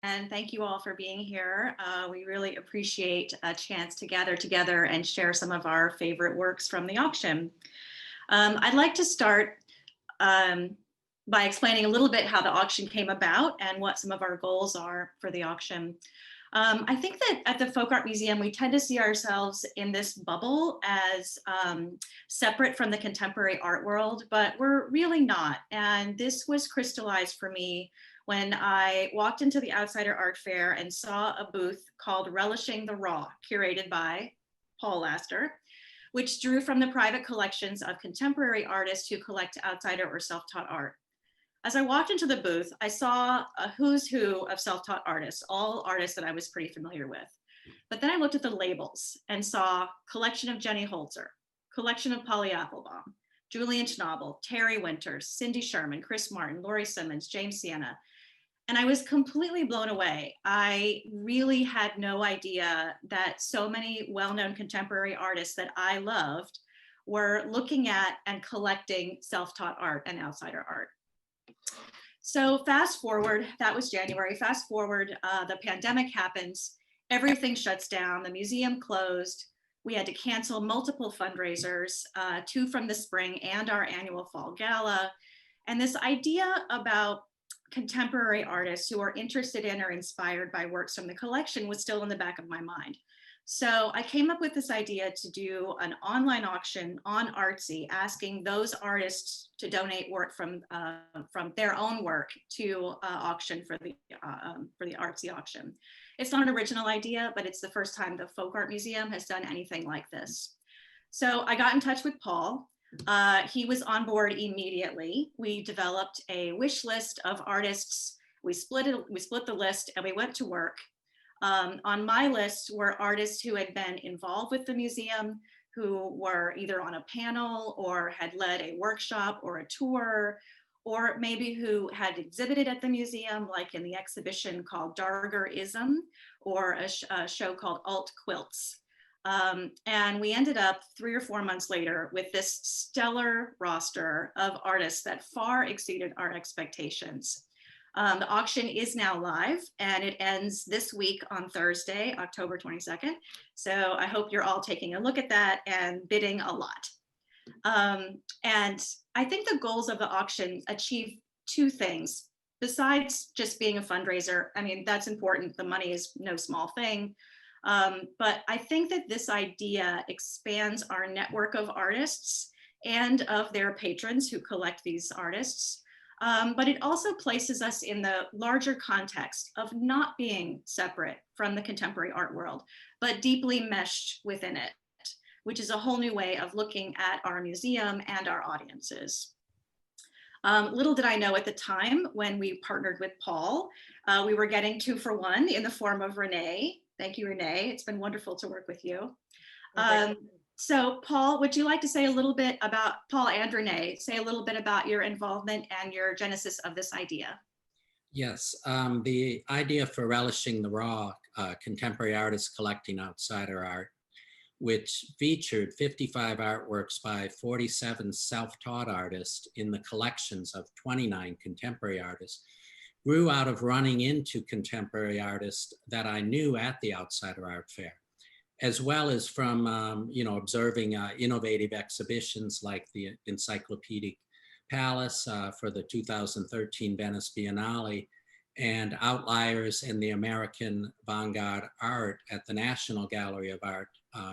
and thank you all for being here. We really appreciate a chance to gather together and share some of our favorite works from the auction. I'd like to start by explaining a little bit how the auction came about and what some of our goals are for the auction. I think that at the Folk Art Museum, we tend to see ourselves in this bubble as separate from the contemporary art world, but we're really not. And this was crystallized for me when I walked into the Outsider Art Fair and saw a booth called Relishing the Raw, curated by Paul Laster, which drew from the private collections of contemporary artists who collect outsider or self-taught art. As I walked into the booth, I saw a who's who of self-taught artists, all artists that I was pretty familiar with. But then I looked at the labels and saw collection of Jenny Holzer, collection of Polly Applebaum, Julian Schnabel, Terry Winters, Cindy Sherman, Chris Martin, Laurie Simmons, James Sienna. And I was completely blown away. I really had no idea that so many well-known contemporary artists that I loved were looking at and collecting self-taught art and outsider art. So fast forward, that was January. Fast forward, the pandemic happens, everything shuts down, the museum closed. We had to cancel multiple fundraisers, 2 from the spring and our annual fall gala. And this idea about contemporary artists who are interested in or inspired by works from the collection was still in the back of my mind. So I came up with this idea to do an online auction on Artsy, asking those artists to donate work from their own work to auction for the Artsy auction. It's not an original idea, but it's the first time the Folk Art Museum has done anything like this. So I got in touch with Paul. He was on board immediately. We developed a wish list of artists. We split the list and we went to work. On my list were artists who had been involved with the museum, who were either on a panel or had led a workshop or a tour, or maybe who had exhibited at the museum, like in the exhibition called Dargerism, or a show called Alt Quilts. And we ended up 3 or 4 months later with this stellar roster of artists that far exceeded our expectations. The auction is now live and it ends this week on Thursday, October 22nd. So I hope you're all taking a look at that and bidding a lot. And I think the goals of the auction achieve 2 things. Besides just being a fundraiser, I mean, that's important. The money is no small thing. But I think that this idea expands our network of artists and of their patrons who collect these artists. But it also places us in the larger context of not being separate from the contemporary art world, but deeply meshed within it, which is a whole new way of looking at our museum and our audiences. Little did I know at the time when we partnered with Paul, we were getting 2 for 1 in the form of Renee. Thank you, Renee. It's been wonderful to work with you. So Paul, would you like to say a little bit about, Paul and Renee, say a little bit about your involvement and your genesis of this idea? Yes, the idea for Relishing the Raw, contemporary artists collecting outsider art, which featured 55 artworks by 47 self-taught artists in the collections of 29 contemporary artists, grew out of running into contemporary artists that I knew at the Outsider Art Fair, as well as from observing innovative exhibitions like the Encyclopedic Palace for the 2013 Venice Biennale, and Outliers in the American Vanguard Art at the National Gallery of Art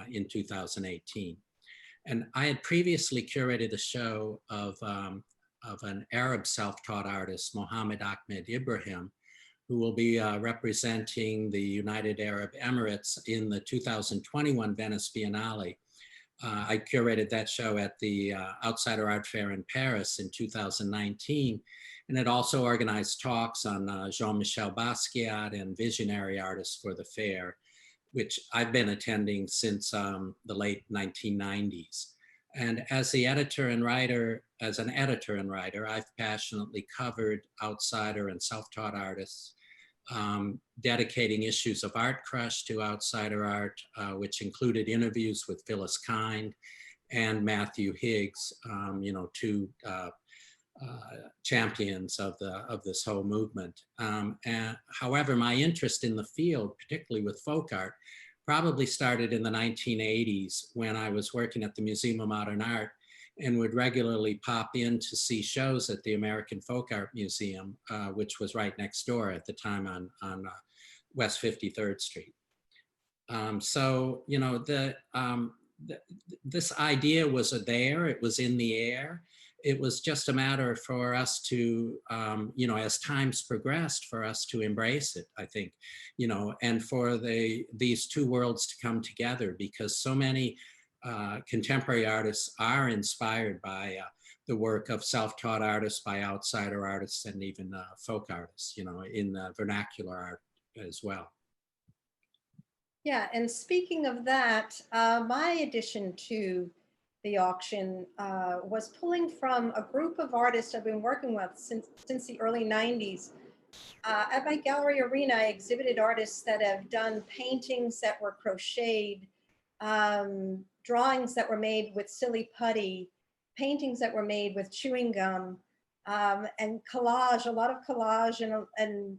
in 2018. And I had previously curated a show of an Arab self-taught artist, Mohammed Ahmed Ibrahim, who will be representing the United Arab Emirates in the 2021 Venice Biennale. I curated that show at the Outsider Art Fair in Paris in 2019, and it also organized talks on Jean-Michel Basquiat and visionary artists for the fair, which I've been attending since the late 1990s. And as an editor and writer, I've passionately covered outsider and self-taught artists, dedicating issues of Artkrush to outsider art, which included interviews with Phyllis Kind and Matthew Higgs, two champions of this whole movement. And however, my interest in the field, particularly with folk art, probably started in the 1980s when I was working at the Museum of Modern Art and would regularly pop in to see shows at the American Folk Art Museum, which was right next door at the time on West 53rd Street. So, you know, this idea was there, it was in the air. It was just a matter for us to, you know, as times progressed, for us to embrace it, I think, you know, and for these two worlds to come together, because so many contemporary artists are inspired by the work of self-taught artists, by outsider artists, and even folk artists, you know, in vernacular art as well. Yeah, and speaking of that, my addition to the auction was pulling from a group of artists I've been working with since the early 90s. At my gallery arena, I exhibited artists that have done paintings that were crocheted, drawings that were made with silly putty, paintings that were made with chewing gum, and collage, a lot of collage and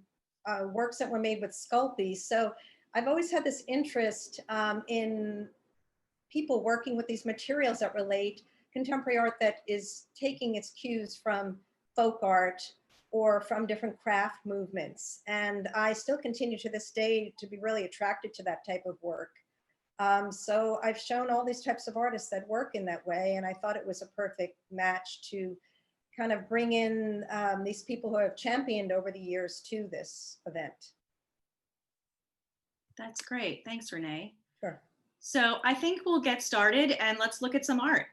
works that were made with Sculpey. So I've always had this interest in people working with these materials that relate, contemporary art that is taking its cues from folk art or from different craft movements. And I still continue to this day to be really attracted to that type of work. So I've shown all these types of artists that work in that way, and I thought it was a perfect match to kind of bring in these people who have championed over the years to this event. That's great. Thanks, Renee. Sure. So I think we'll get started and let's look at some art.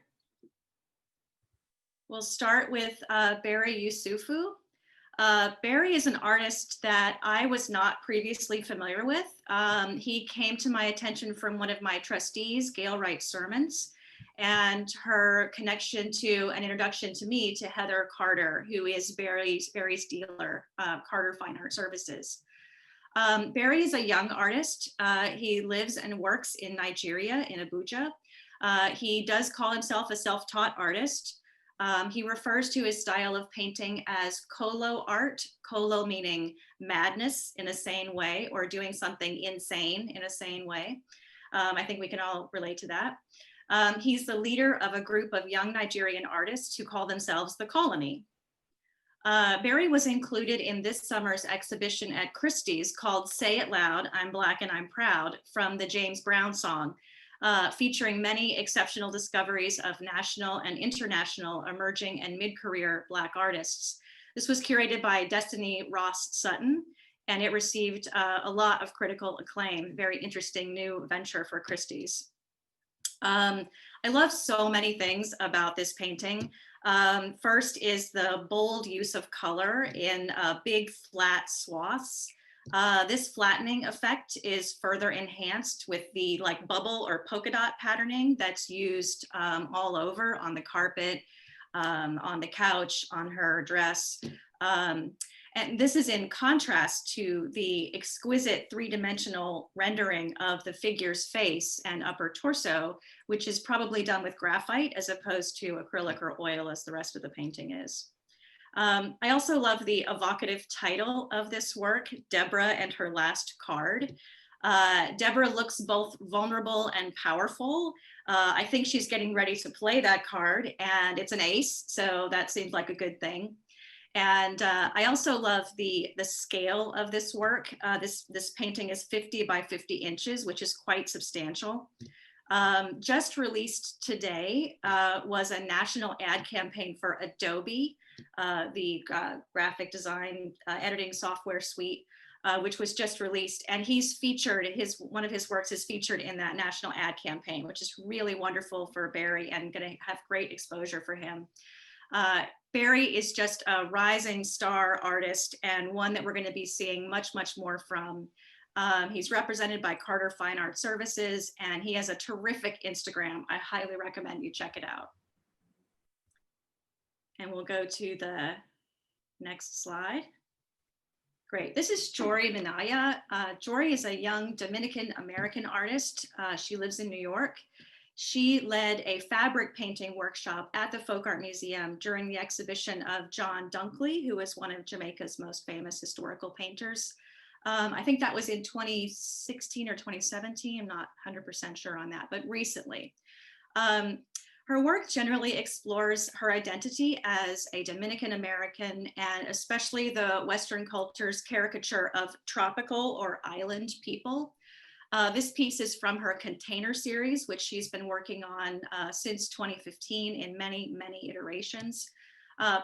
We'll start with Barry Yusufu. Barry is an artist that I was not previously familiar with. He came to my attention from one of my trustees, Gail Wright Sermons, and her connection to an introduction to me to Heather Carter, who is Barry's dealer, Carter Fine Art Services. Barry is a young artist. He lives and works in Nigeria, in Abuja. He does call himself a self-taught artist. He refers to his style of painting as colo art, colo meaning madness in a sane way, or doing something insane in a sane way. I think we can all relate to that. He's the leader of a group of young Nigerian artists who call themselves the Colony. Barry was included in this summer's exhibition at Christie's called Say It Loud, I'm Black and I'm Proud, from the James Brown song, featuring many exceptional discoveries of national and international emerging and mid-career Black artists. This was curated by Destiny Ross Sutton, and it received a lot of critical acclaim. Very interesting new venture for Christie's. I love so many things about this painting. First is the bold use of color in big flat swaths. This flattening effect is further enhanced with the like bubble or polka dot patterning that's used all over on the carpet, on the couch, on her dress. And this is in contrast to the exquisite three-dimensional rendering of the figure's face and upper torso, which is probably done with graphite as opposed to acrylic or oil as the rest of the painting is. I also love the evocative title of this work, Deborah and Her Last Card. Deborah looks both vulnerable and powerful. I think she's getting ready to play that card, and it's an ace, so that seems like a good thing. And I also love the scale of this work. This painting is 50 by 50 inches, which is quite substantial. Just released today was a national ad campaign for Adobe, the graphic design editing software suite, which was just released. And he's featured, one of his works is featured in that national ad campaign, which is really wonderful for Barry and gonna have great exposure for him. Barry is just a rising star artist and one that we're going to be seeing much, much more from. He's represented by Carter Fine Art Services, and he has a terrific Instagram. I highly recommend you check it out. And we'll go to the next slide. Great. This is Jory Minaya. Jory is a young Dominican American artist. She lives in New York. She led a fabric painting workshop at the Folk Art Museum during the exhibition of John Dunkley, who is one of Jamaica's most famous historical painters. I think that was in 2016 or 2017. I'm not 100% sure on that, but recently. Her work generally explores her identity as a Dominican American, and especially the Western culture's caricature of tropical or island people. This piece is from her Container series, which she's been working on since 2015 in many, many iterations.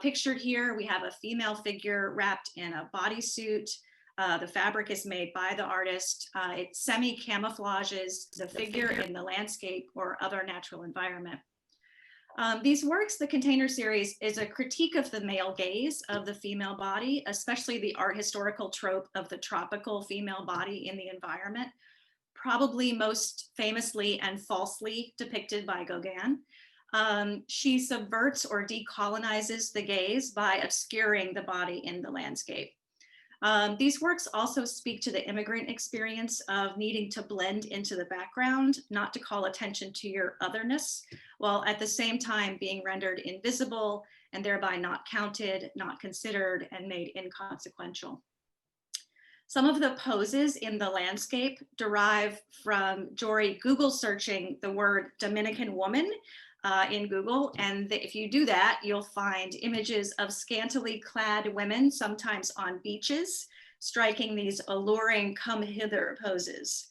Pictured here, we have a female figure wrapped in a bodysuit. The fabric is made by the artist. It semi-camouflages the figure in the landscape or other natural environment. These works, the Container series, is a critique of the male gaze of the female body, especially the art historical trope of the tropical female body in the environment, probably most famously and falsely depicted by Gauguin. She subverts or decolonizes the gaze by obscuring the body in the landscape. These works also speak to the immigrant experience of needing to blend into the background, not to call attention to your otherness, while at the same time being rendered invisible and thereby not counted, not considered, and made inconsequential. Some of the poses in the landscape derive from Jory Google searching the word Dominican woman in Google. And if you do that, you'll find images of scantily clad women, sometimes on beaches, striking these alluring come hither poses.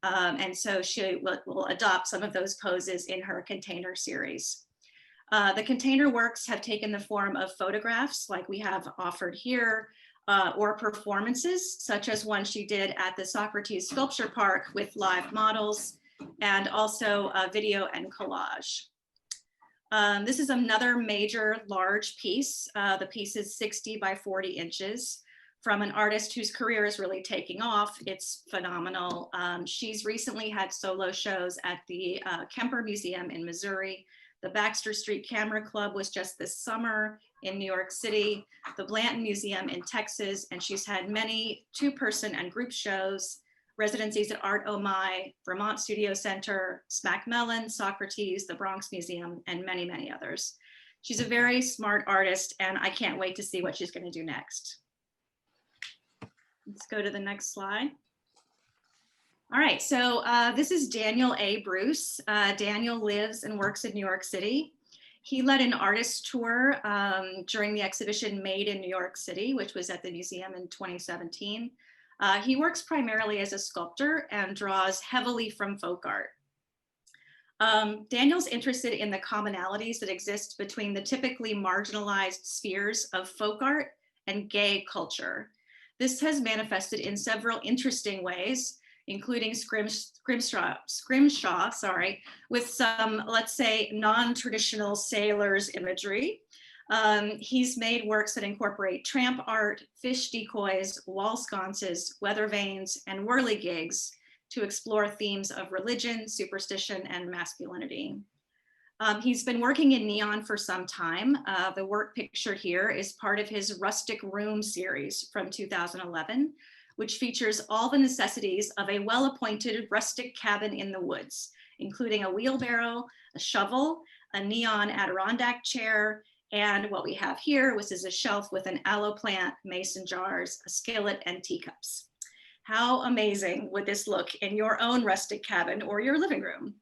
And so she will adopt some of those poses in her Container series. The Container works have taken the form of photographs like we have offered here, or performances, such as one she did at the Socrates Sculpture Park with live models, and also video and collage. This is another major large piece. The piece is 60 by 40 inches from an artist whose career is really taking off. It's phenomenal. She's recently had solo shows at the Kemper Museum in Missouri. The Baxter Street Camera Club was just this summer in New York City, the Blanton Museum in Texas, and she's had many two-person and group shows, residencies at Art Oh My, Vermont Studio Center, Smack Mellon, Socrates, the Bronx Museum, and many, many others. She's a very smart artist, and I can't wait to see what she's going to do next. Let's go to the next slide. All right, so this is Daniel A. Bruce. Daniel lives and works in New York City. He led an artist tour during the exhibition Made in New York City, which was at the museum in 2017. He works primarily as a sculptor and draws heavily from folk art. Daniel's interested in the commonalities that exist between the typically marginalized spheres of folk art and gay culture. This has manifested in several interesting ways, including Scrimshaw, with some, let's say, non-traditional sailors imagery. He's made works that incorporate tramp art, fish decoys, wall sconces, weather vanes, and whirligigs to explore themes of religion, superstition, and masculinity. He's been working in neon for some time. The work pictured here is part of his Rustic Room series from 2011, which features all the necessities of a well-appointed rustic cabin in the woods, including a wheelbarrow, a shovel, a neon Adirondack chair, and what we have here, which is a shelf with an aloe plant, mason jars, a skillet, and teacups. How amazing would this look in your own rustic cabin or your living room?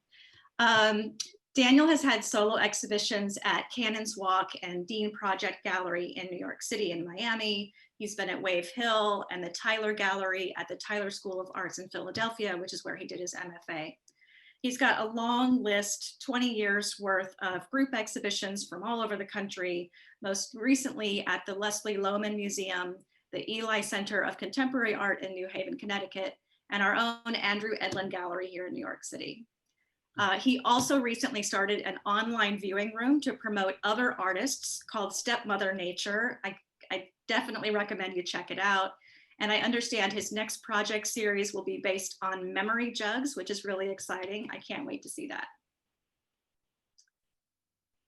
Daniel has had solo exhibitions at Cannon's Walk and Dean Project Gallery in New York City and Miami. He's been at Wave Hill and the Tyler Gallery at the Tyler School of Arts in Philadelphia, which is where he did his MFA. He's got a long list, 20 years worth of group exhibitions from all over the country, most recently at the Leslie Lohman Museum, the Eli Center of Contemporary Art in New Haven, Connecticut, and our own Andrew Edlin Gallery here in New York City. He also recently started an online viewing room to promote other artists called Stepmother Nature. I definitely recommend you check it out. And I understand his next project series will be based on memory jugs, which is really exciting. I can't wait to see that.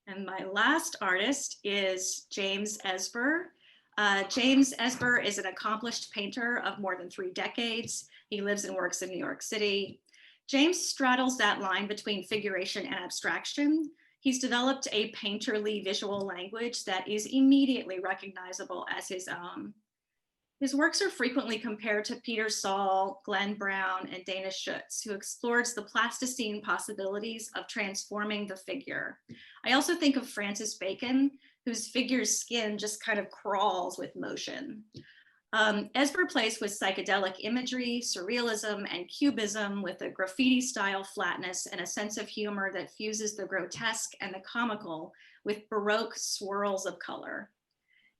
And my last artist is James Esber. James Esber is an accomplished painter of more than 3 decades. He lives and works in New York City. James straddles that line between figuration and abstraction. He's developed a painterly visual language that is immediately recognizable as his own. His works are frequently compared to Peter Saul, Glenn Brown, and Dana Schutz, who explores the plasticine possibilities of transforming the figure. I also think of Francis Bacon, whose figure's skin just kind of crawls with motion. Esper plays with psychedelic imagery, surrealism, and cubism with a graffiti-style flatness and a sense of humor that fuses the grotesque and the comical with Baroque swirls of color.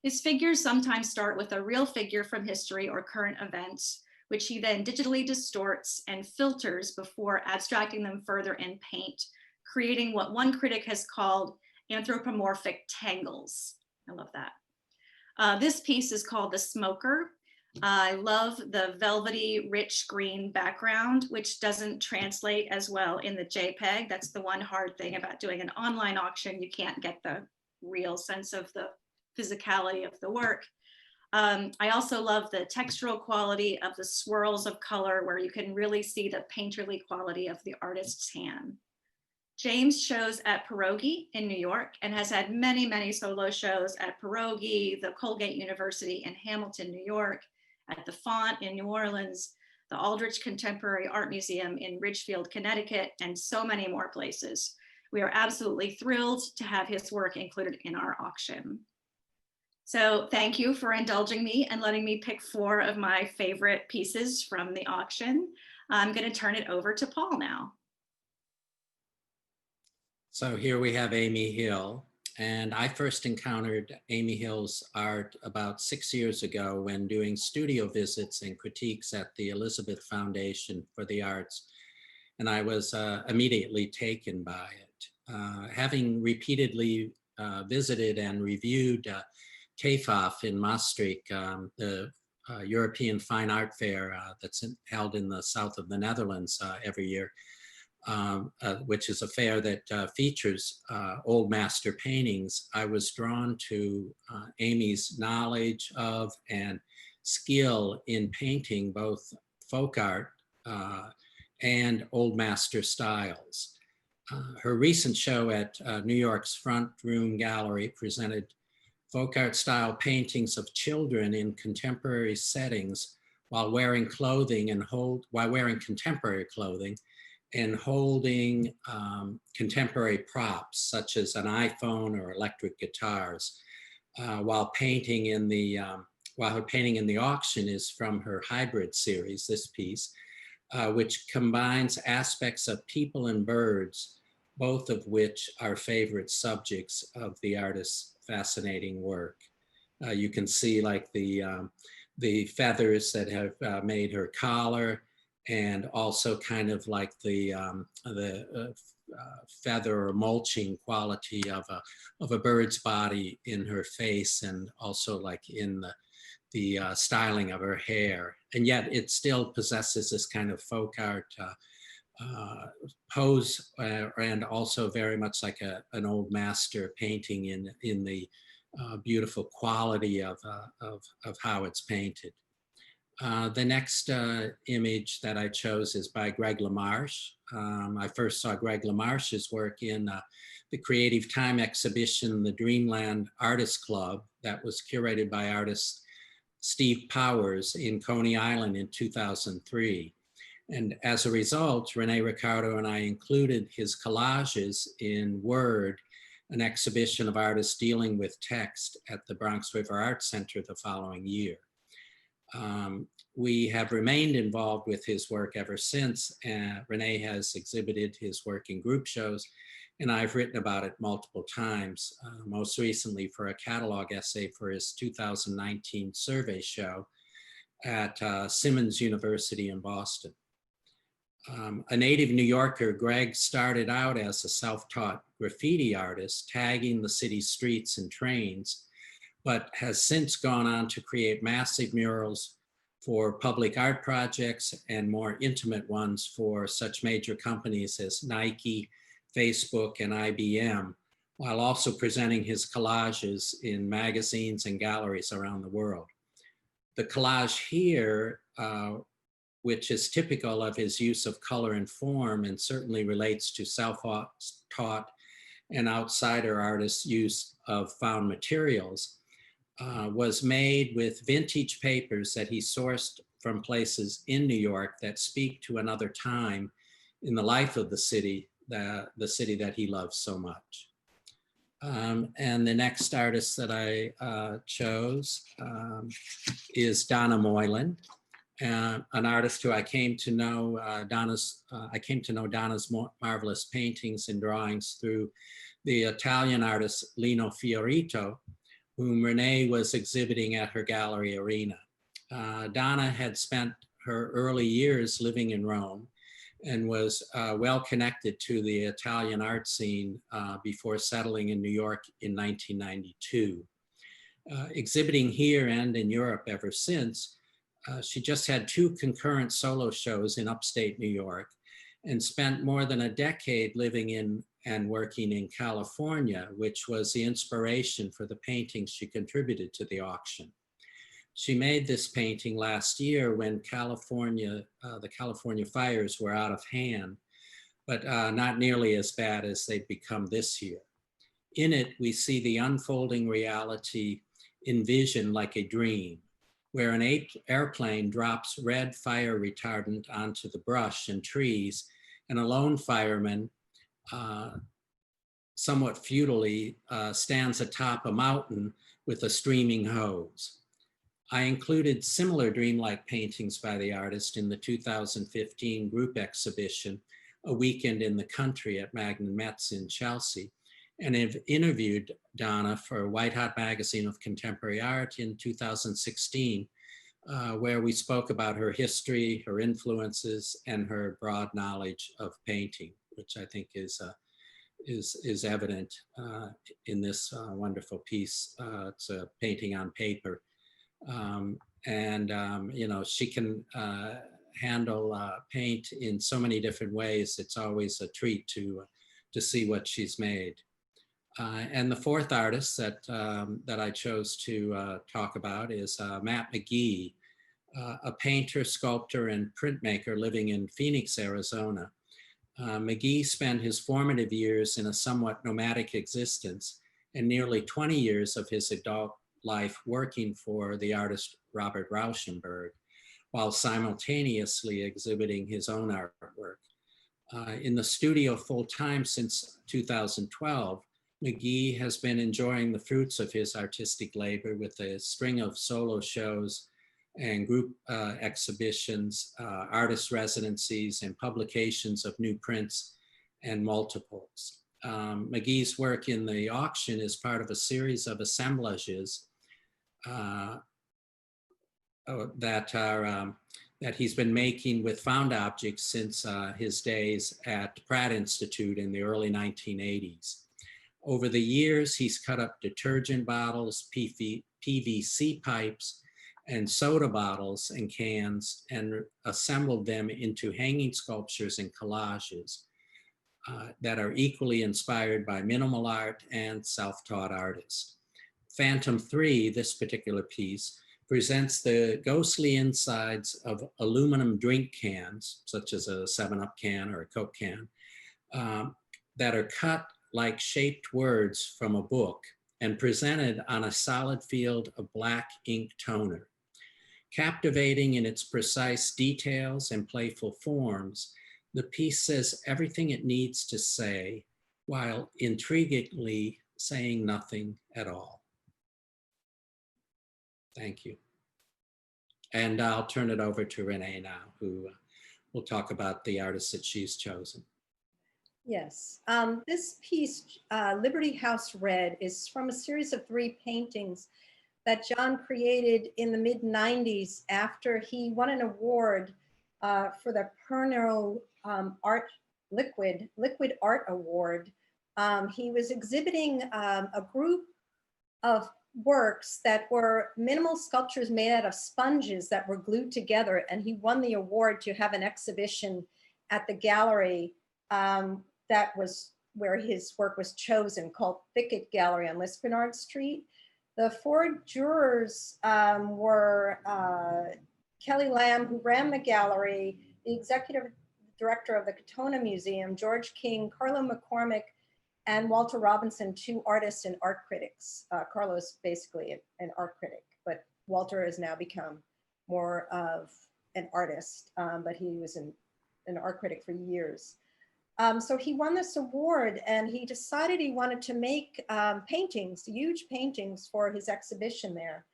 His figures sometimes start with a real figure from history or current events, which he then digitally distorts and filters before abstracting them further in paint, creating what one critic has called anthropomorphic tangles. I love that. This piece is called The Smoker. I love the velvety, rich green background, which doesn't translate as well in the JPEG. That's the one hard thing about doing an online auction. You can't get the real sense of the physicality of the work. I also love the textural quality of the swirls of color where you can really see the painterly quality of the artist's hand. James shows at Pierogi in New York and has had many, many solo shows at Pierogi, the Colgate University in Hamilton, New York, at the Font in New Orleans, the Aldrich Contemporary Art Museum in Ridgefield, Connecticut, and so many more places. We are absolutely thrilled to have his work included in our auction. So thank you for indulging me and letting me pick 4 of my favorite pieces from the auction. I'm going to turn it over to Paul now. So here we have Amy Hill, and I first encountered Amy Hill's art about 6 years ago when doing studio visits and critiques at the Elizabeth Foundation for the Arts, and I was immediately taken by it. Having repeatedly visited and reviewed TAFAF in Maastricht, the European Fine Art Fair that's held in the south of the Netherlands every year, which is a fair that features old master paintings, I was drawn to Amy's knowledge of and skill in painting both folk art and old master styles. Her recent show at New York's Front Room Gallery presented folk art style paintings of children in contemporary settings while wearing clothing and wearing contemporary clothing and holding contemporary props such as an iPhone or electric guitars, while painting in the her painting in the auction is from her hybrid series, this piece, which combines aspects of people and birds, both of which are favorite subjects of the artist's fascinating work. You can see like the feathers that have made her collar, and also kind of like the feather or mulching quality of a bird's body in her face, and also like in the styling of her hair. And yet it still possesses this kind of folk art pose, and also very much like an old master painting in the beautiful quality of how it's painted. The next image that I chose is by Greg Lamarche. I first saw Greg Lamarche's work in the Creative Time exhibition, the Dreamland Artists Club, that was curated by artist Steve Powers in Coney Island in 2003. And as a result, Renée Riccardo and I included his collages in Word, an exhibition of artists dealing with text at the Bronx River Art Center the following year. We have remained involved with his work ever since. Renée has exhibited his work in group shows, and I've written about it multiple times, most recently for a catalog essay for his 2019 survey show at Simmons University in Boston. A native New Yorker, Greg started out as a self-taught graffiti artist, tagging the city's streets and trains, but has since gone on to create massive murals for public art projects and more intimate ones for such major companies as Nike, Facebook, and IBM, while also presenting his collages in magazines and galleries around the world. The collage here which is typical of his use of color and form and certainly relates to self-taught and outsider artists' use of found materials, was made with vintage papers that he sourced from places in New York that speak to another time in the life of the city that he loves so much. And the next artist that I chose is Donna Moylan, an artist who I came to know. I came to know Donna's marvelous paintings and drawings through the Italian artist Lino Fiorito, whom Renee was exhibiting at her gallery Arena. Donna had spent her early years living in Rome and was well connected to the Italian art scene before settling in New York in 1992. Exhibiting here and in Europe ever since, she just had 2 concurrent solo shows in upstate New York and spent more than a decade living in and working in California, which was the inspiration for the paintings she contributed to the auction. She made this painting last year when the California fires were out of hand, but not nearly as bad as they've become this year. In it, we see the unfolding reality envisioned like a dream, where an airplane drops red fire retardant onto the brush and trees, and a lone fireman, somewhat futilely, stands atop a mountain with a streaming hose. I included similar dreamlike paintings by the artist in the 2015 group exhibition, A Weekend in the Country at Magnan Metz in Chelsea, and have interviewed Donna for Whitehot Magazine of Contemporary Art in 2016, where we spoke about her history, her influences, and her broad knowledge of painting, which I think is evident in this wonderful piece. It's a painting on paper. You know, she can handle paint in so many different ways. It's always a treat to see what she's made. And the fourth artist that I chose to talk about is Matt Mcgee, a painter, sculptor, and printmaker living in Phoenix, Arizona. Mcgee spent his formative years in a somewhat nomadic existence and nearly 20 years of his adult life working for the artist Robert Rauschenberg, while simultaneously exhibiting his own artwork. In the studio full-time since 2012, Mcgee has been enjoying the fruits of his artistic labor with a string of solo shows and group exhibitions, artist residencies, and publications of new prints and multiples. Mcgee's work in the auction is part of a series of assemblages that he's been making with found objects since his days at Pratt Institute in the early 1980s. Over the years, he's cut up detergent bottles, PVC pipes, and soda bottles and cans and assembled them into hanging sculptures and collages that are equally inspired by minimal art and self-taught artists. Phantom 3, this particular piece, presents the ghostly insides of aluminum drink cans, such as a 7-Up can or a Coke can, that are cut like shaped words from a book and presented on a solid field of black ink toner. Captivating in its precise details and playful forms, the piece says everything it needs to say while intriguingly saying nothing at all. Thank you. And I'll turn it over to Renee now, who will talk about the artists that she's chosen. Yes, this piece, Liberty House Red, is from a series of 3 paintings that John created in the mid-90s after he won an award for the Pernod Liquid Art Award. He was exhibiting a group of works that were minimal sculptures made out of sponges that were glued together, and he won the award to have an exhibition at the gallery that was where his work was chosen, called Thicket Gallery on Lispenard Street. The 4 jurors were Kelly Lamb, who ran the gallery, the executive director of the Katona Museum, George King, Carlo McCormick, and Walter Robinson, 2 artists and art critics. Carlo's basically an art critic, but Walter has now become more of an artist, but he was an art critic for years. So he won this award, and he decided he wanted to make paintings, huge paintings for his exhibition there.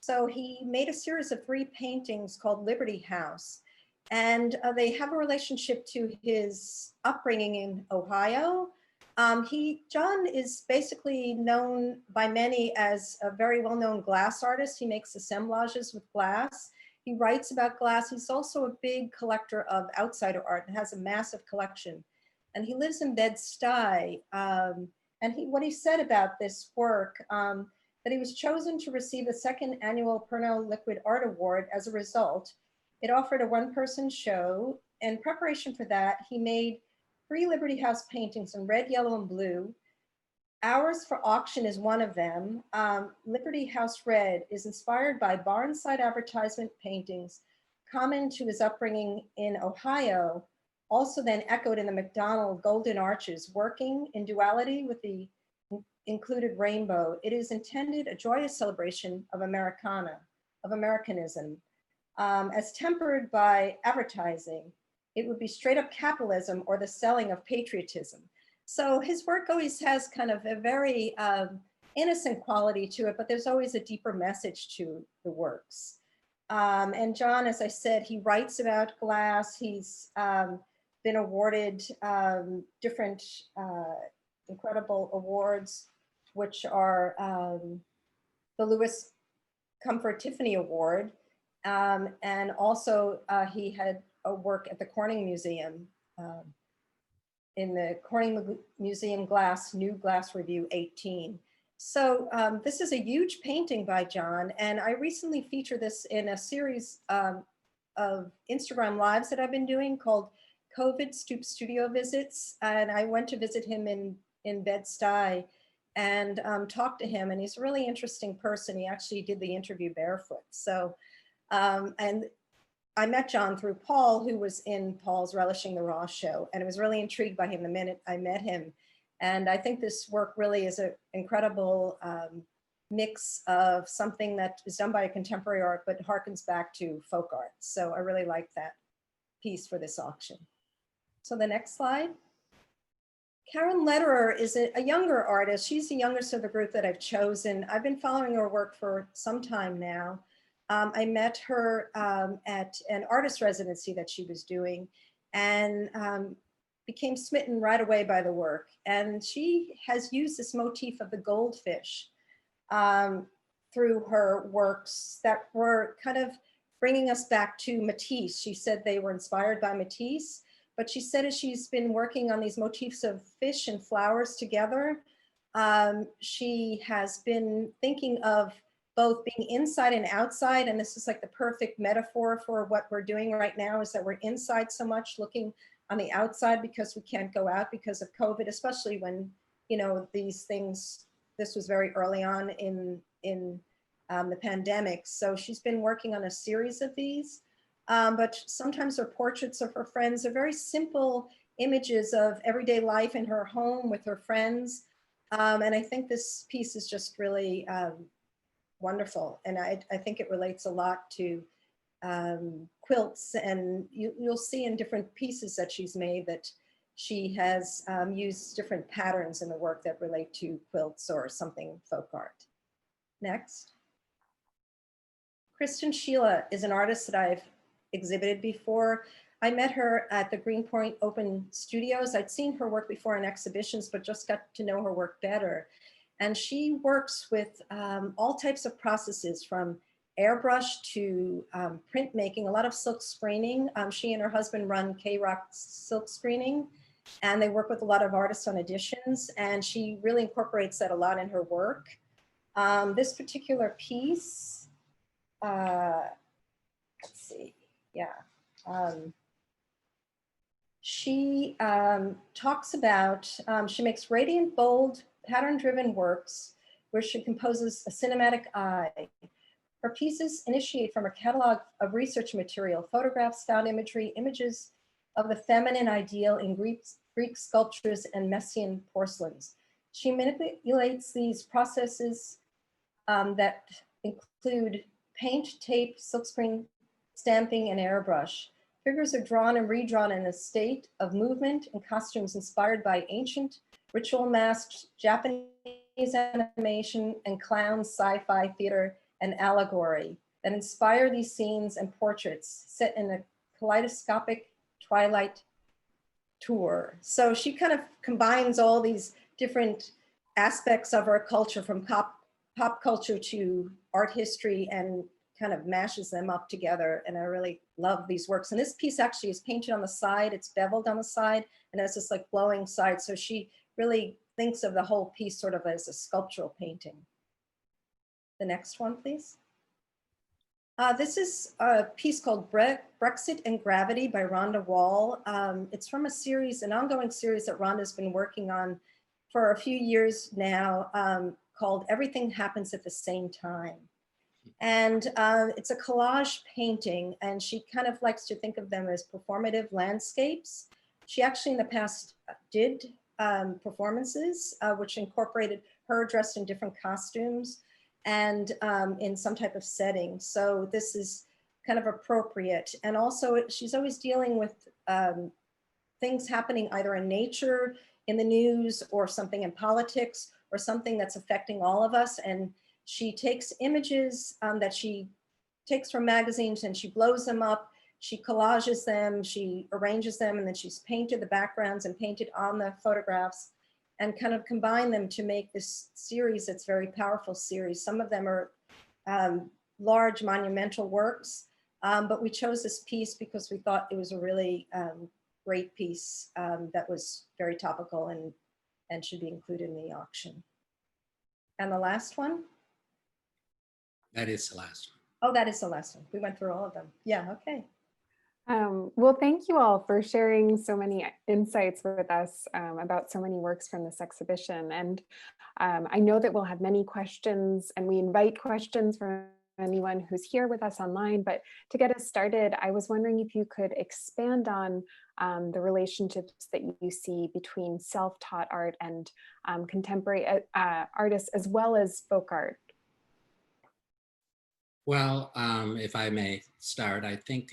So he made a series of 3 paintings called Liberty House, and they have a relationship to his upbringing in Ohio. John is basically known by many as a very well-known glass artist. He makes assemblages with glass. He writes about glass. He's also a big collector of outsider art and has a massive collection. And he lives in Bed-Stuy. And what he said about this work, that he was chosen to receive the 2nd annual Pernod Liquid Art Award as a result. It offered a 1-person show. In preparation for that, he made 3 Liberty House paintings in red, yellow, and blue. Ours for Auction is one of them. Liberty House Red is inspired by barnside advertisement paintings common to his upbringing in Ohio, also then echoed in the McDonald Golden Arches, working in duality with the included rainbow. It is intended a joyous celebration of Americana, of Americanism, as tempered by advertising. It would be straight up capitalism or the selling of patriotism. So his work always has kind of a very innocent quality to it, but there's always a deeper message to the works. And John, as I said, he writes about glass. He's been awarded different incredible awards, which are the Louis Comfort Tiffany Award. And also he had a work at the Corning Museum in the Corning Museum Glass, New Glass Review 18. So this is a huge painting by John, and I recently featured this in a series of Instagram Lives that I've been doing called COVID Stoop Studio Visits. And I went to visit him in Bed-Stuy and talked to him, and he's a really interesting person. He actually did the interview barefoot. So, and I met John through Paul, who was in Paul's Relishing the Raw show, and I was really intrigued by him the minute I met him. And I think this work really is an incredible mix of something that is done by a contemporary art, but harkens back to folk art. So I really like that piece for this auction. So the next slide. Karen Lederer is a younger artist. She's the youngest of the group that I've chosen. I've been following her work for some time now. I met her at an artist residency that she was doing, and became smitten right away by the work. And she has used this motif of the goldfish through her works that were kind of bringing us back to Matisse. She said they were inspired by Matisse, but she said as she's been working on these motifs of fish and flowers together, she has been thinking of both being inside and outside. And this is like the perfect metaphor for what we're doing right now, is that we're inside so much, looking on the outside because we can't go out because of COVID, especially when, you know, these things, this was very early on in the pandemic. So she's been working on a series of these, but sometimes her portraits of her friends are very simple images of everyday life in her home with her friends. And I think this piece is just really wonderful. And I think it relates a lot to quilts, and you'll see in different pieces that she's made that she has used different patterns in the work that relate to quilts or something folk art. Next. Kristen Sheila is an artist that I've exhibited before. I met her at the Greenpoint Open Studios. I'd seen her work before in exhibitions, but just got to know her work better. And she works with all types of processes, from airbrush to printmaking, a lot of silk screening. She and her husband run K-Rock Silk Screening, and they work with a lot of artists on editions, and she really incorporates that a lot in her work. This particular piece, let's see, yeah. She talks about, she makes radiant, bold, pattern-driven works where she composes a cinematic eye. Her pieces initiate from a catalog of research material, photographs, found imagery, images of the feminine ideal in Greek sculptures and Messian porcelains. She manipulates these processes that include paint, tape, silkscreen, stamping, and airbrush. Figures are drawn and redrawn in a state of movement and costumes inspired by ancient ritual masks, Japanese animation, and clown sci-fi theater and allegory that inspire these scenes and portraits set in a kaleidoscopic twilight tour. So she kind of combines all these different aspects of our culture, from pop culture to art history, and kind of mashes them up together. And I really love these works. And this piece actually is painted on the side. It's beveled on the side and has this like flowing side. So she really thinks of the whole piece sort of as a sculptural painting. The next one, please. This is a piece called Brexit and Gravity by Rhonda Wall. It's from a series, an ongoing series that Rhonda's been working on for a few years now, called Everything Happens at the Same Time. And it's a collage painting, and she kind of likes to think of them as performative landscapes. She actually in the past did performances, which incorporated her dressed in different costumes and in some type of setting. So this is kind of appropriate. And also she's always dealing with things happening either in nature, in the news, or something in politics, or something that's affecting all of us. And she takes images that she takes from magazines and she blows them up, she collages them, she arranges them, and then she's painted the backgrounds and painted on the photographs and kind of combine them to make this series. It's a very powerful series. Some of them are large monumental works, but we chose this piece because we thought it was a really great piece that was very topical and should be included in the auction. And the last one? That is the last one. Oh, that is the last one. We went through all of them. Yeah, okay. Well, thank you all for sharing so many insights with us about so many works from this exhibition. And I know that we'll have many questions, and we invite questions from anyone who's here with us online. But to get us started, I was wondering if you could expand on the relationships that you see between self-taught art and contemporary artists, as well as folk art. Well, if I may start, I think,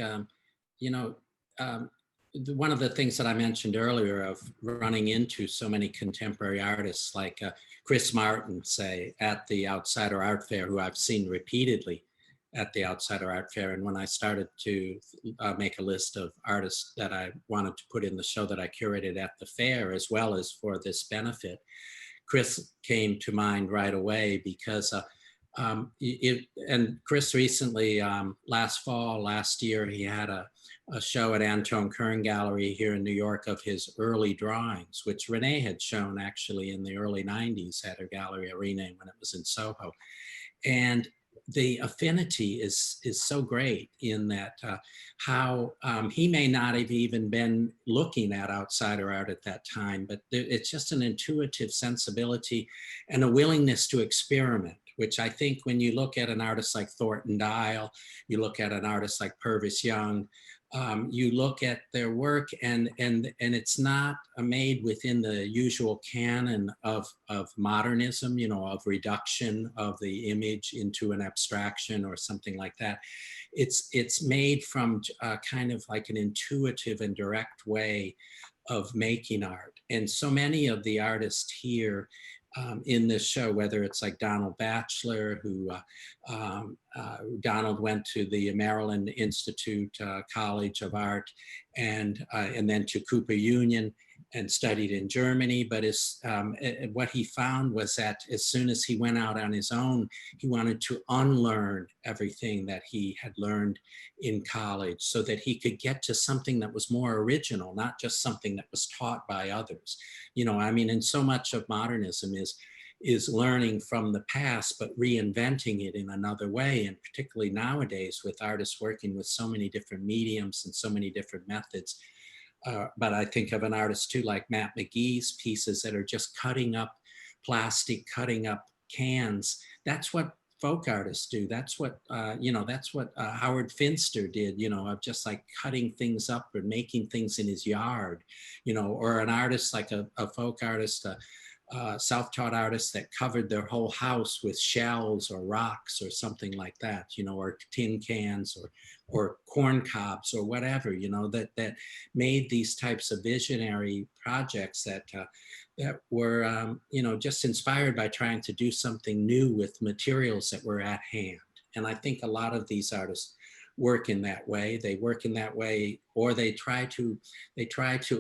one of the things that I mentioned earlier of running into so many contemporary artists like Chris Martin, say, at the Outsider Art Fair, who I've seen repeatedly at the Outsider Art Fair. And when I started to make a list of artists that I wanted to put in the show that I curated at the fair, as well as for this benefit, Chris came to mind right away because and Chris recently, last year, he had a show at Anton Kern Gallery here in New York of his early drawings, which Renee had shown actually in the early 90s at her gallery arena when it was in Soho. And the affinity is so great in that how he may not have even been looking at outsider art at that time, but it's just an intuitive sensibility and a willingness to experiment, which I think when you look at an artist like Thornton Dial, you look at an artist like Purvis Young, you look at their work and it's not made within the usual canon of modernism, of reduction of the image into an abstraction or something like that. It's made from kind of like an intuitive and direct way of making art. And so many of the artists here in this show, whether it's like Donald Batchelor, who Donald went to the Maryland Institute College of Art and then to Cooper Union and studied in Germany. But what he found was that as soon as he went out on his own, he wanted to unlearn everything that he had learned in college so that he could get to something that was more original, not just something that was taught by others. And so much of modernism is learning from the past, but reinventing it in another way. And particularly nowadays with artists working with so many different mediums and so many different methods. But I think of an artist too, like Matt Mcgee's pieces that are just cutting up plastic, cutting up cans. That's what folk artists do. That's what, that's what Howard Finster did, of just like cutting things up or making things in his yard, or an artist like a folk artist, self-taught artists that covered their whole house with shells or rocks or something like that, or tin cans or corn cobs or whatever, that made these types of visionary projects that were, just inspired by trying to do something new with materials that were at hand. And I think a lot of these artists work in that way. They work in that way, or they try to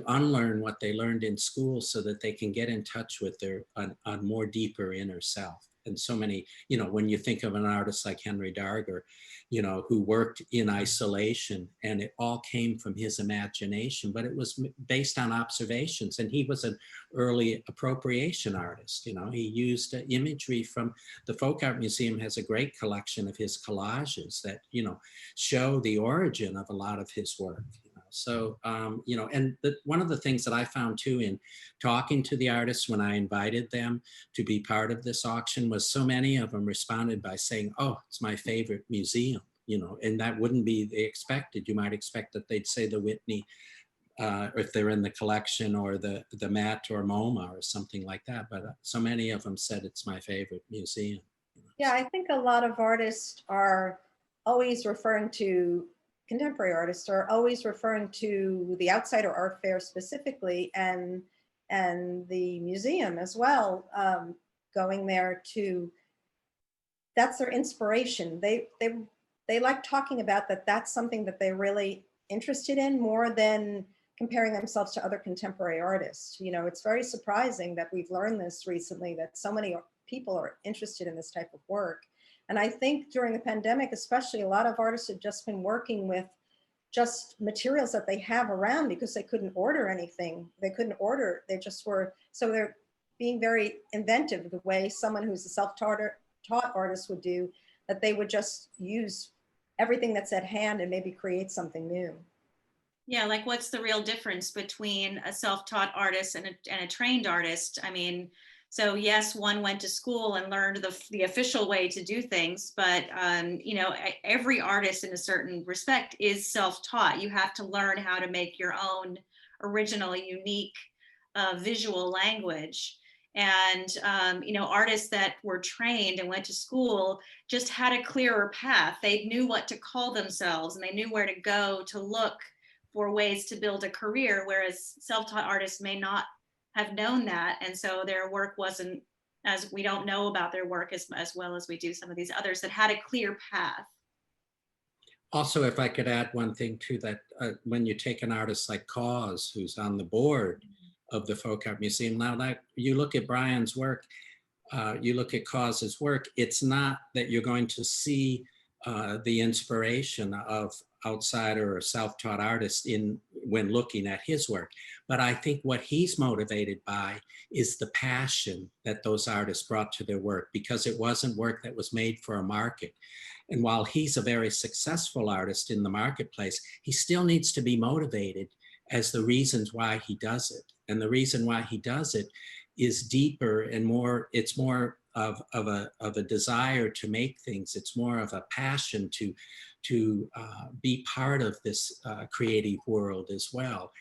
unlearn what they learned in school so that they can get in touch with their a more deeper inner self. And so many, when you think of an artist like Henry Darger, who worked in isolation, and it all came from his imagination, but it was based on observations. And he was an early appropriation artist. He used imagery from the Folk Art Museum has a great collection of his collages that, show the origin of a lot of his work. So, and one of the things that I found too in talking to the artists when I invited them to be part of this auction was so many of them responded by saying, oh, it's my favorite museum, and that wouldn't be expected. You might expect that they'd say the Whitney, if they're in the collection, or the Met or MoMA or something like that. But so many of them said it's my favorite museum. Yeah, I think a lot of artists are always referring to, contemporary artists are always referring to the Outsider Art Fair specifically, and the museum as well, going there to, that's their inspiration. They like talking about that. That's something that they're really interested in, more than comparing themselves to other contemporary artists. It's very surprising that we've learned this recently, that so many people are interested in this type of work. And I think during the pandemic, especially, a lot of artists have just been working with just materials that they have around because they couldn't order anything. They couldn't order, they just were, so they're being very inventive the way someone who's a self-taught artist would do, that they would just use everything that's at hand and maybe create something new. Yeah, like what's the real difference between a self-taught artist and a trained artist? I mean, so yes, one went to school and learned the official way to do things, but every artist in a certain respect is self-taught. You have to learn how to make your own original, unique visual language. And artists that were trained and went to school just had a clearer path. They knew what to call themselves, and they knew where to go to look for ways to build a career, whereas self-taught artists may not have known that. And so their work wasn't, as we don't know about their work as well as we do some of these others that had a clear path. Also, if I could add one thing too, that when you take an artist like Cause, who's on the board of the Folk Art Museum, now that you look at Brian's work, you look at Cause's work, it's not that you're going to see the inspiration of outsider or self-taught artists when looking at his work. But I think what he's motivated by is the passion that those artists brought to their work, because it wasn't work that was made for a market. And while he's a very successful artist in the marketplace, he still needs to be motivated as the reasons why he does it. And the reason why he does it is deeper and more, it's more of a desire to make things. It's more of a passion to be part of this creative world as well.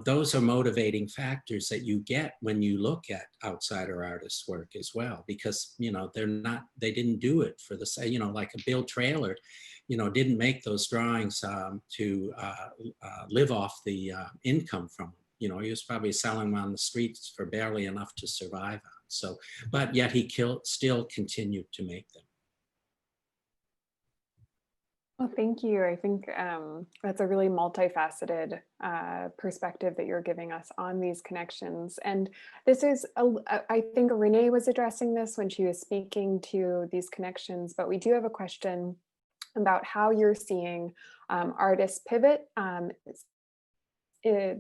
Those are motivating factors that you get when you look at outsider artists' work as well, because, they didn't do it for the, like a Bill Traylor, didn't make those drawings to live off the income from them. He was probably selling them on the streets for barely enough to survive on. So, but yet he still continued to make them. Well, thank you. I think that's a really multifaceted perspective that you're giving us on these connections. And this is, I think Renee was addressing this when she was speaking to these connections, but we do have a question about how you're seeing artists pivot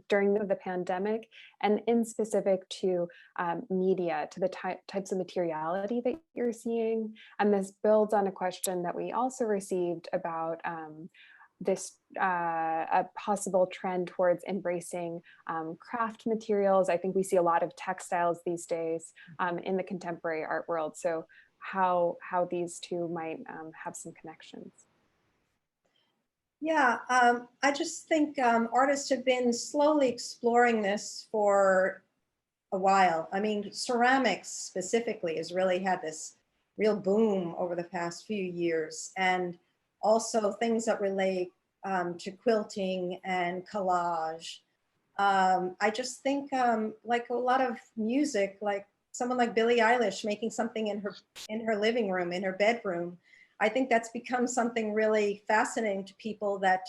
during the pandemic, and in specific to media, to the types of materiality that you're seeing. And this builds on a question that we also received about this a possible trend towards embracing craft materials. I think we see a lot of textiles these days in the contemporary art world. So how these two might have some connections. Yeah, I just think artists have been slowly exploring this for a while. I mean, ceramics specifically has really had this real boom over the past few years, and also things that relate to quilting and collage. I just think like a lot of music, like someone like Billie Eilish making something in her living room, in her bedroom. I think that's become something really fascinating to people, that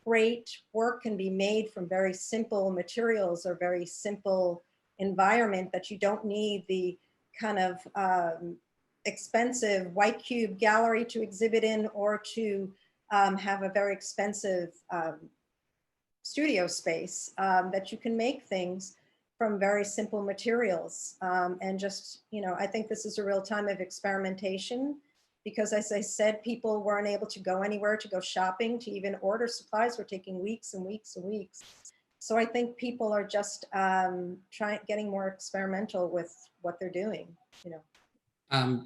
great work can be made from very simple materials or very simple environment, that you don't need the kind of expensive white cube gallery to exhibit in, or to have a very expensive studio space, that you can make things from very simple materials. And just, I think this is a real time of experimentation, because as I said, people weren't able to go anywhere, to go shopping, to even order supplies were taking weeks and weeks and weeks. So I think people are just getting more experimental with what they're doing,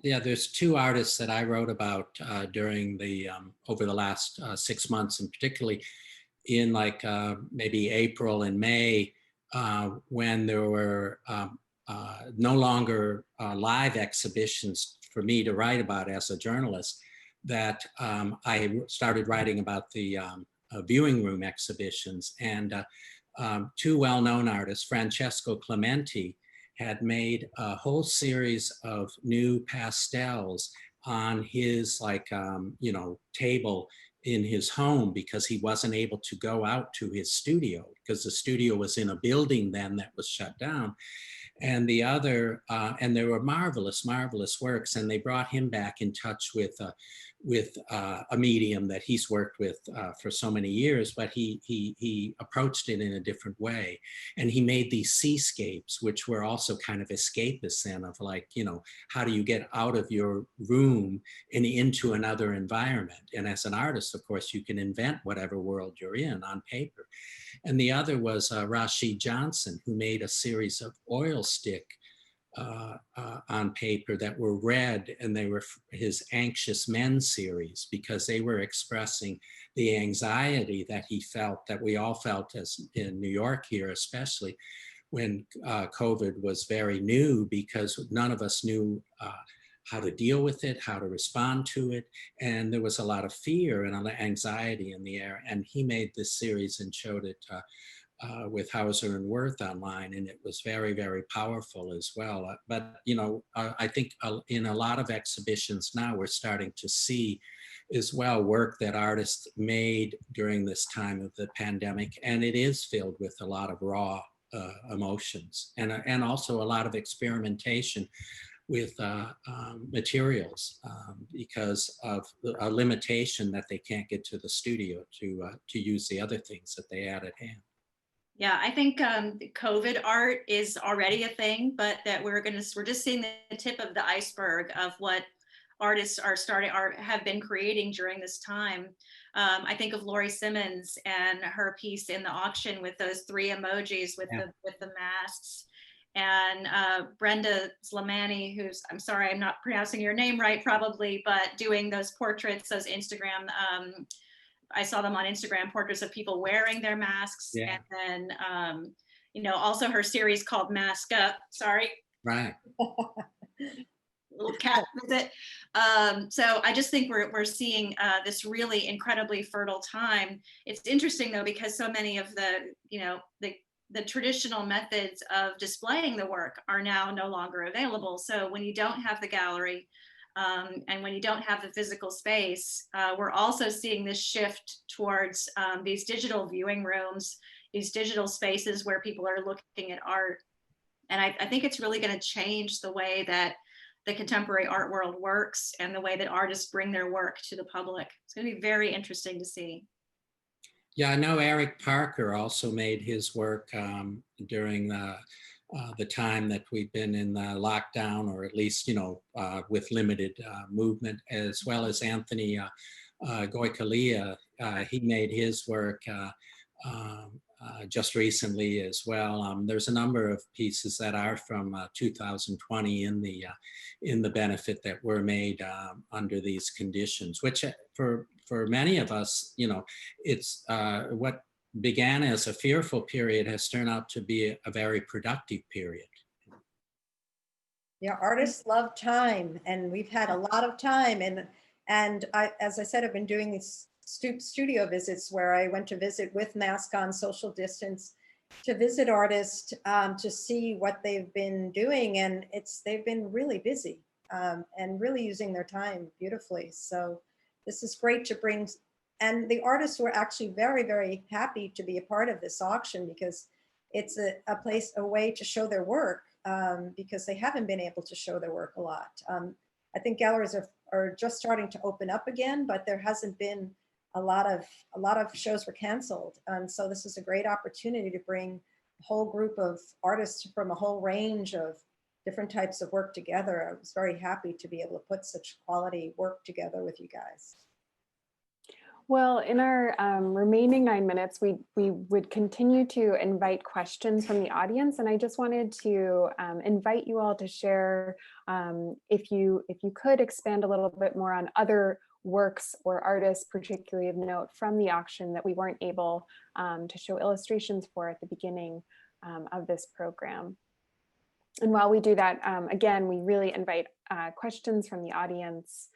Yeah, there's two artists that I wrote about during the over the last 6 months, and particularly in like maybe April and May, when there were no longer live exhibitions for me to write about as a journalist, that I started writing about the viewing room exhibitions. And two well-known artists, Francesco Clementi, had made a whole series of new pastels on his table in his home, because he wasn't able to go out to his studio, because the studio was in a building then that was shut down. And the other, and they were marvelous, marvelous works. And they brought him back in touch with a medium that he's worked with for so many years, but he approached it in a different way. And he made these seascapes, which were also kind of escapists then, of like, how do you get out of your room and into another environment? And as an artist, of course, you can invent whatever world you're in on paper. And the other was Rasheed Johnson, who made a series of oil stick on paper that were red, and they were his Anxious Men series, because they were expressing the anxiety that he felt, that we all felt as in New York here, especially when COVID was very new, because none of us knew how to deal with it, how to respond to it. And there was a lot of fear and a lot of anxiety in the air. And he made this series and showed it with Hauser and Wirth online, and it was very, very powerful as well. But I think in a lot of exhibitions now, we're starting to see as well work that artists made during this time of the pandemic, and it is filled with a lot of raw emotions, and also a lot of experimentation with materials because of a limitation that they can't get to the studio to use the other things that they had at hand. Yeah, I think COVID art is already a thing, but that we're just seeing the tip of the iceberg of what artists have been creating during this time. I think of Russell Simmons and her piece in the auction with those 3 emojis with the masks, and Brenda Zlamani, who's, I'm sorry, I'm not pronouncing your name right probably, but doing those portraits, those Instagram. I saw them on Instagram, portraits of people wearing their masks. Yeah. And then, also her series called Mask Up, sorry. Right. Little cat visit. So I just think we're seeing this really incredibly fertile time. It's interesting though, because so many of the traditional methods of displaying the work are now no longer available. So when you don't have the gallery, and when you don't have the physical space, we're also seeing this shift towards these digital viewing rooms, these digital spaces where people are looking at art. And I think it's really going to change the way that the contemporary art world works and the way that artists bring their work to the public. It's going to be very interesting to see. Yeah, I know Eric Parker also made his work during the time that we've been in lockdown, or at least, with limited movement, as well as Anthony Goicolia. He made his work just recently as well. There's a number of pieces that are from 2020 in the benefit that were made under these conditions, which for many of us, you know, it's what began as a fearful period has turned out to be a very productive period. Yeah, artists love time, and we've had a lot of time. And as I said, I've been doing these studio visits where I went to visit with mask on, social distance, to visit artists to see what they've been doing, and they've been really busy and really using their time beautifully. So this is great to bring, and the artists were actually very, very happy to be a part of this auction because it's a way to show their work. Because they haven't been able to show their work a lot. I think galleries are just starting to open up again, but there hasn't been a lot of shows were canceled. And so this is a great opportunity to bring a whole group of artists from a whole range of different types of work together. I was very happy to be able to put such quality work together with you guys. Well, in our remaining 9 minutes, we would continue to invite questions from the audience. And I just wanted to invite you all to share, if you could expand a little bit more on other works or artists, particularly of note from the auction that we weren't able to show illustrations for at the beginning of this program. And while we do that, again, we really invite questions from the audience.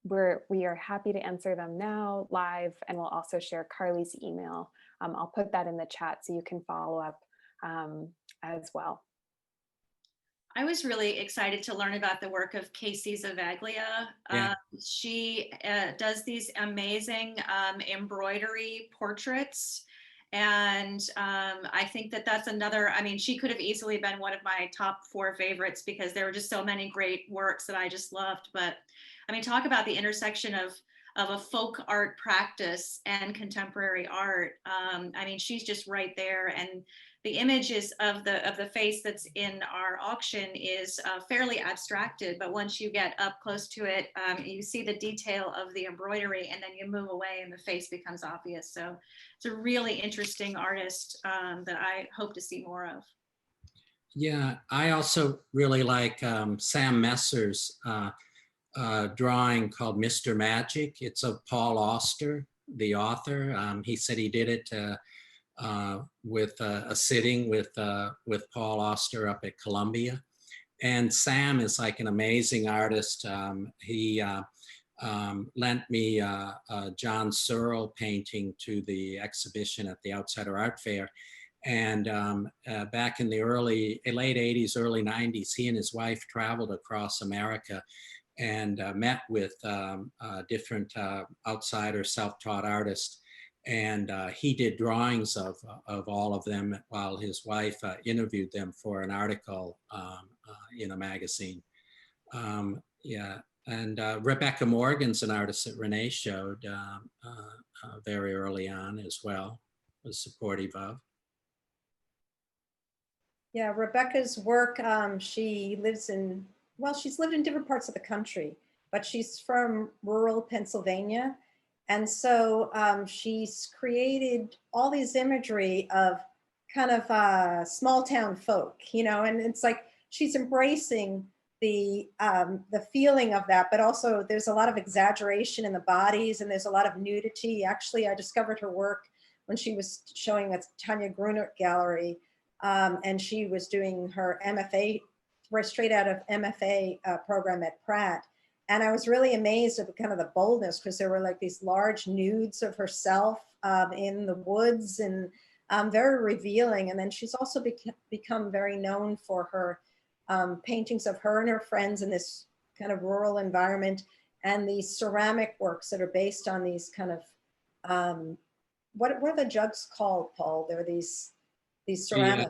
We are happy to answer them now live, and we'll also share Karley's email. I'll put that in the chat so you can follow up as well. I was really excited to learn about the work of Casey Zavaglia. Yeah. She does these amazing embroidery portraits. And I think that that's another, I mean, she could have easily been one of my top 4 favorites because there were just so many great works that I just loved. But I mean, talk about the intersection of a folk art practice and contemporary art. I mean, she's just right there. And the images of the face that's in our auction is fairly abstracted, but once you get up close to it, you see the detail of the embroidery, and then you move away and the face becomes obvious. So it's a really interesting artist that I hope to see more of. Yeah, I also really like Sam Messer's drawing called Mr. Magic. It's of Paul Auster, the author. He said he did it with a sitting with Paul Auster up at Columbia. And Sam is like an amazing artist. He lent me a John Searle painting to the exhibition at the Outsider Art Fair. And back in the late 80s, early 90s, he and his wife traveled across America and met with different outsider self-taught artists. And he did drawings of all of them while his wife interviewed them for an article in a magazine. Yeah, and Rebecca Morgan's an artist that Renee showed very early on as well, was supportive of. Yeah, Rebecca's work, she lives in, well, she's lived in different parts of the country, but she's from rural Pennsylvania. And so she's created all these imagery of kind of small town folk, you know, and it's like she's embracing the feeling of that, but also there's a lot of exaggeration in the bodies and there's a lot of nudity. Actually, I discovered her work when she was showing at Tanya Grunert Gallery, and she was doing her MFA, straight out of MFA program at Pratt. And I was really amazed at the kind of the boldness, because there were like these large nudes of herself in the woods, and very revealing. And then she's also become very known for her paintings of her and her friends in this kind of rural environment, and these ceramic works that are based on these kind of, what are the jugs called, Paul? There are these ceramic.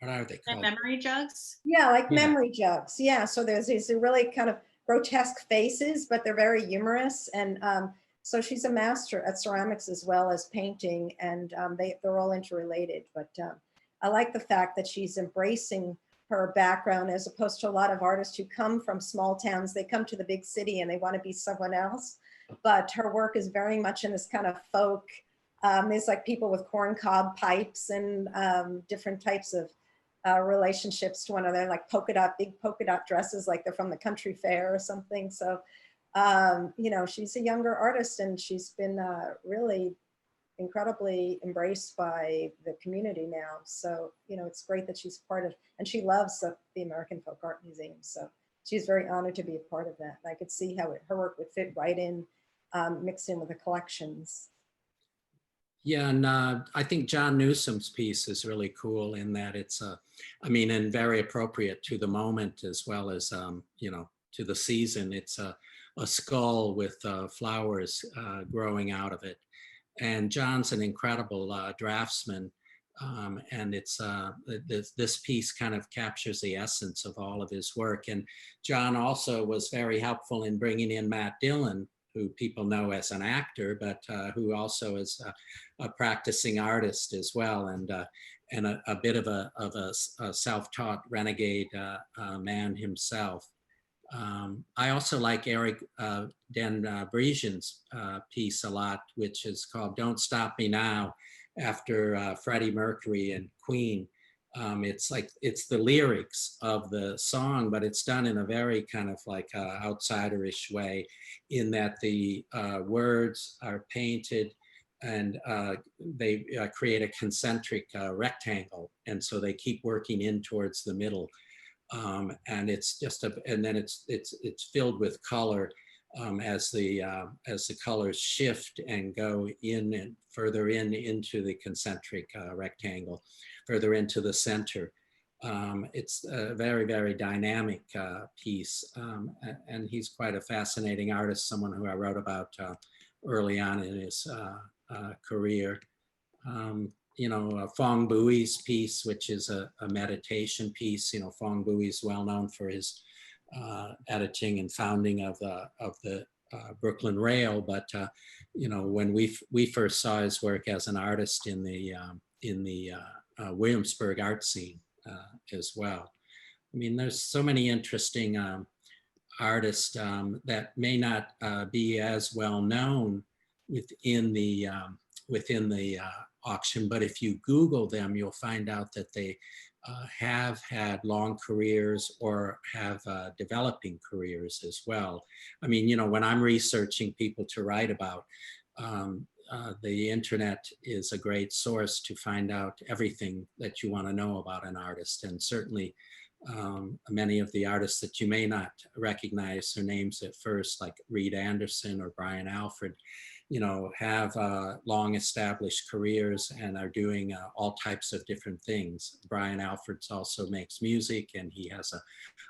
What are they called? Memory jugs? Yeah, like memory jugs. Yeah, so there's these really kind of grotesque faces, but they're very humorous. And so she's a master at ceramics as well as painting, and they're all interrelated. But I like the fact that she's embracing her background, as opposed to a lot of artists who come from small towns. They come to the big city and they want to be someone else. But her work is very much in this kind of folk. There's like people with corncob pipes and different types of relationships to one another, like big polka dot dresses, like they're from the country fair or something. So, you know, she's a younger artist, and she's been really incredibly embraced by the community now. So, you know, it's great that she's part of, and she loves the American Folk Art Museum. So she's very honored to be a part of that. And I could see how her work would fit right in, mixed in with the collections. Yeah, and I think John Newsom's piece is really cool in that it's, I mean, and very appropriate to the moment as well as, you know, to the season. It's a skull with flowers growing out of it. And John's an incredible draftsman. And it's this piece kind of captures the essence of all of his work. And John also was very helpful in bringing in Matt Dillon, who people know as an actor, but who also is a practicing artist as well, and a bit of a self-taught renegade man himself. I also like Eric Den Briegen's piece a lot, which is called "Don't Stop Me Now," after Freddie Mercury and Queen. It's like, it's the lyrics of the song, but it's done in a very kind of like outsiderish way, in that the words are painted and they create a concentric rectangle. And so they keep working in towards the middle. And it's just and then it's filled with color as the colors shift and go in and further into the concentric rectangle, further into the center. It's a very, very dynamic piece, and he's quite a fascinating artist, someone who I wrote about early on in his career. You know, Phong Bui's piece, which is a meditation piece. You know, Phong Bui is well known for his editing and founding of the Brooklyn Rail, but you know, when we first saw his work as an artist in the Williamsburg art scene as well. I mean, there's so many interesting artists that may not be as well known within the auction, but if you Google them, you'll find out that they have had long careers or have developing careers as well. I mean, you know, when I'm researching people to write about, the internet is a great source to find out everything that you want to know about an artist. And certainly many of the artists that you may not recognize their names at first, like Reed Anderson or Brian Alfred, you know, have long established careers and are doing all types of different things. Brian Alfred's also makes music, and he has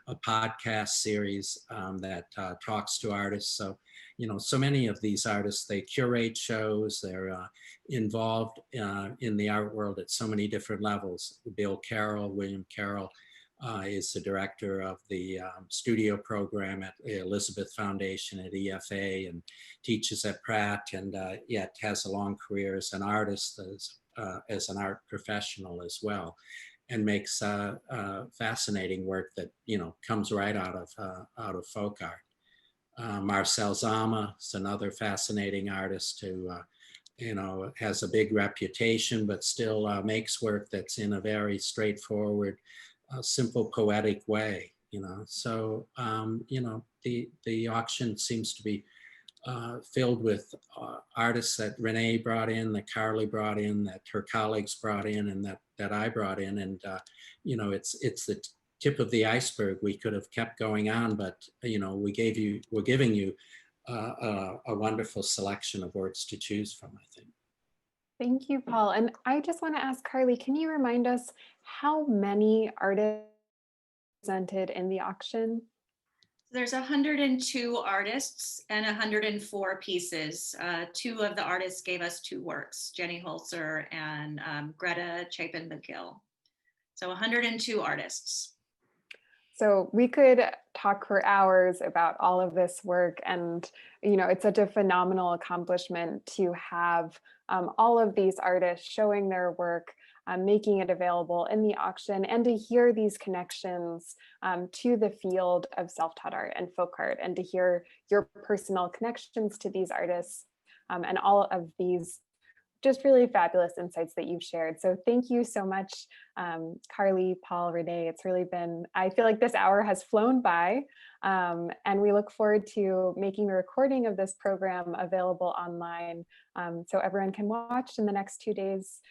a podcast series that talks to artists. So, you know, so many of these artists, they curate shows, they're involved in the art world at so many different levels. William Carroll, is the director of the studio program at the Elizabeth Foundation at EFA, and teaches at Pratt, and yet has a long career as an artist, as an art professional as well, and makes fascinating work that, you know, comes right out of folk art. Marcel Zama is another fascinating artist who you know, has a big reputation, but still makes work that's in a very straightforward, simple, poetic way, you know. So, you know, the auction seems to be filled with artists that Renée brought in, that Karley brought in, that her colleagues brought in, and that I brought in. And, you know, it's the tip of the iceberg. We could have kept going on, but, you know, we're giving you a wonderful selection of works to choose from, I think. Thank you, Paul. And I just want to ask Karley, can you remind us how many artists presented in the auction? There's 102 artists and 104 pieces. Two of the artists gave us 2 works, Jenny Holzer and Greta Chapin-McGill. So 102 artists. So we could talk for hours about all of this work, and you know, it's such a phenomenal accomplishment to have all of these artists showing their work making it available in the auction, and to hear these connections to the field of self-taught art and folk art, and to hear your personal connections to these artists and all of these just really fabulous insights that you've shared. So thank you so much, Karley, Paul, Renee. It's really been, I feel like this hour has flown by, and we look forward to making the recording of this program available online so everyone can watch in the next 2 days,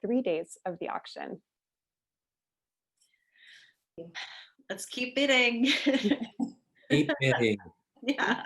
3 days of the auction. Let's keep bidding. Keep bidding. Yeah.